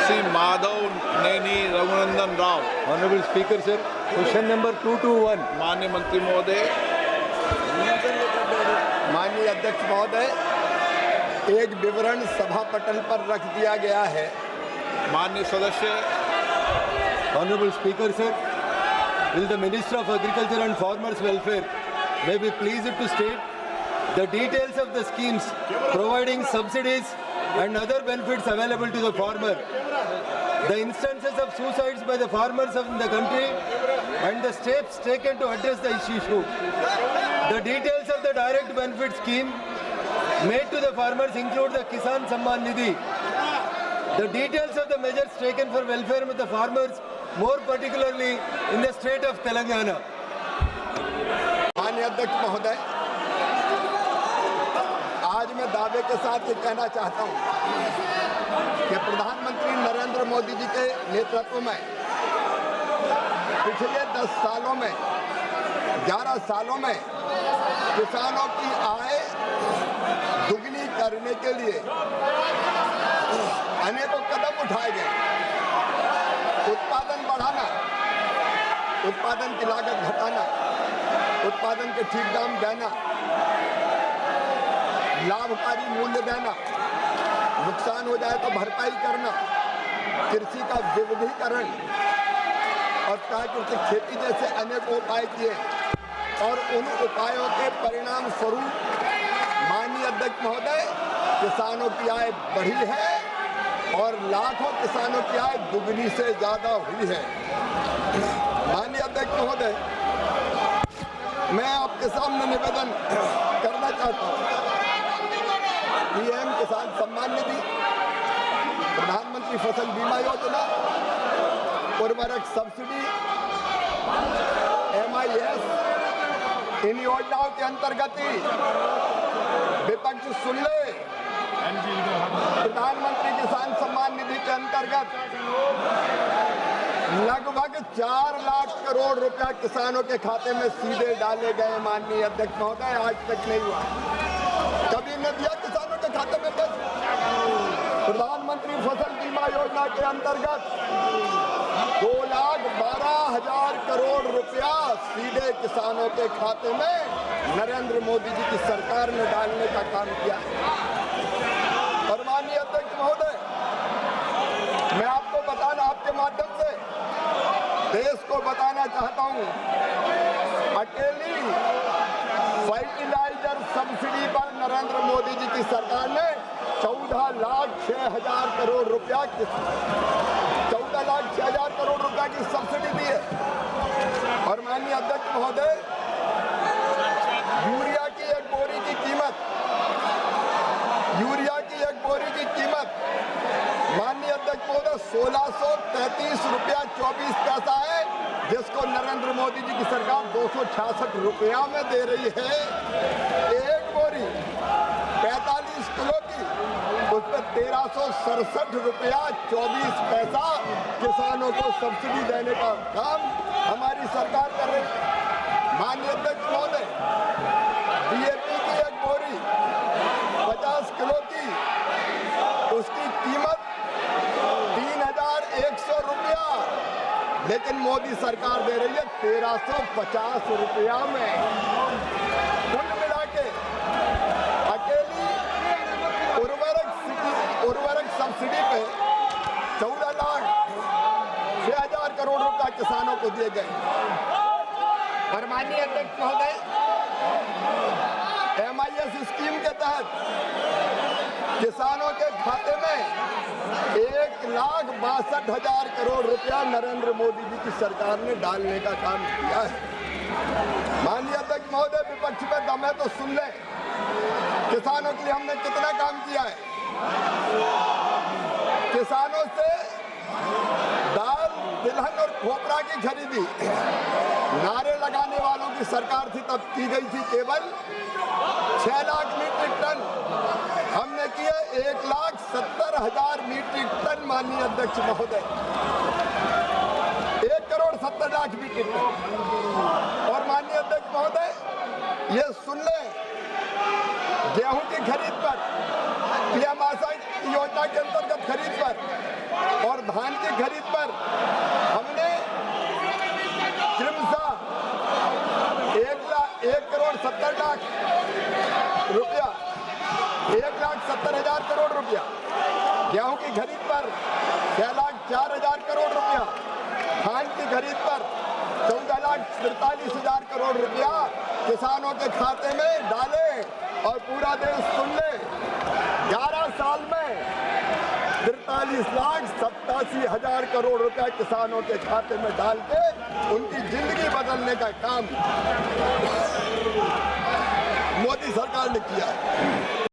Shri Madhav Naini Raghunandan Rao. Honorable Speaker, sir, question number 221. माननीय मंत्री महोदय, माननीय अध्यक्ष महोदय, एक विवरण सभा पटल पर रख दिया गया है। माननीय सदस्य, Honorable Speaker, sir, will the Minister of Agriculture and Farmers Welfare may be pleased to state the details of the schemes providing subsidies and other benefits available to the farmer, the instances of suicides by the farmers of the country and the steps taken to address the issue. The details of the direct benefit scheme made to the farmers include the Kisan Samman Nidhi. The details of the measures taken for welfare of the farmers, more particularly in the state of Telangana. माननीय अध्यक्ष महोदय, आज मैं दावे के साथ ये कहना चाहता हूँ कि प्रधानमंत्री नरेंद्र मोदी जी के नेतृत्व में पिछले 10 सालों में 11 सालों में किसानों की आय दुगनी करने के लिए अनेकों कदम उठाए गए। उत्पादन बढ़ाना, उत्पादन की लागत घटाना, उत्पादन के ठीक दाम देना, लाभकारी मूल्य देना, नुकसान हो जाए तो भरपाई करना, कृषि का विविधीकरण और प्राकृतिक खेती जैसे अनेक उपाय किए और उन उपायों के परिणाम स्वरूप माननीय अध्यक्ष महोदय, किसानों की आय बढ़ी है और लाखों किसानों की आय दुगनी से ज्यादा हुई है। माननीय अध्यक्ष महोदय, मैं आपके सामने निवेदन करना चाहता हूँ। पीएम किसान सम्मान निधि, प्रधानमंत्री फसल बीमा योजना, उर्वरक सब्सिडी, MIS, इन योजनाओं के अंतर्गत ही विपक्ष सुन ले, प्रधानमंत्री किसान सम्मान निधि के अंतर्गत लगभग 4 लाख करोड़ रुपया किसानों के खाते में सीधे डाले गए। माननीय अध्यक्ष महोदय, आज तक नहीं हुआ, कभी न दिया किसानों के खाते में पैसे। प्रधानमंत्री फसल बीमा योजना के अंतर्गत 2,12,000 करोड़ रुपया सीधे किसानों के खाते में नरेंद्र मोदी जी की सरकार ने डालने का काम किया। और माननीय अध्यक्ष महोदय, मैं आपको बताना, आपके माध्यम से देश को बताना चाहता हूं, अकेली फर्टिलाइजर सब्सिडी पर नरेंद्र मोदी जी की सरकार ने 14,06,000 करोड़ रुपया 14,06,000 करोड़ रुपया की सब्सिडी दी है। और माननीय अध्यक्ष महोदय, यूरिया की एक बोरी की कीमत माननीय अध्यक्ष महोदय 1,633 रुपया 24 पैसा है, जिसको नरेंद्र मोदी जी की सरकार 266 रुपया में दे रही है। एक बोरी 45 किलो की, उस पर 1,367 रुपया 24 पैसा किसानों को सब्सिडी देने का काम हमारी सरकार कर रही है। माननीय अध्यक्ष महोदय, DAP की एक बोरी 50 किलो की, उसकी कीमत 3,100 रुपया, लेकिन मोदी सरकार दे रही है 1,350 रुपया में। कुल मिला के अकेली उर्वरक सब्सिडी पे 14,06,000 करोड़ रुपया किसानों को दिए गए। और माननीय अध्यक्ष महोदय, MIS स्कीम के तहत किसानों के खाते में 1,62,000 करोड़ रुपया नरेंद्र मोदी जी की सरकार ने डालने का काम किया है। माननीय अध्यक्ष महोदय, विपक्ष पे दम है तो सुन ले, किसानों के लिए हमने कितना काम किया है। किसानों से दाल, तिलहन और खोपरा की खरीदी नारे लगाने वालों की सरकार थी, तब की गई थी केवल 6 लाख मीट्रिक टन, हमने किए 1,70,000 मीट्रिक टन। माननीय अध्यक्ष महोदय, 1,70,00,000 मीट्रिक टन। और माननीय अध्यक्ष महोदय, ये सुन लें, गेहूं की खरीद पर, पीएम आशा योजना के अंतर्गत खरीद पर और धान की खरीद पर हमने क्रमशः 1,70,00,000 रुपया, 1,70,000 करोड़ रुपया, गेहूं की खरीद पर 6,04,000 करोड़ रुपया, धान की खरीद पर 14,43,000 करोड़ रुपया किसानों के खाते में डाले। और पूरा देश सुन ले, 11 साल में 43,87,000 करोड़ रुपया किसानों के खाते में डाल के उनकी जिंदगी बदलने का काम मोदी सरकार ने किया है।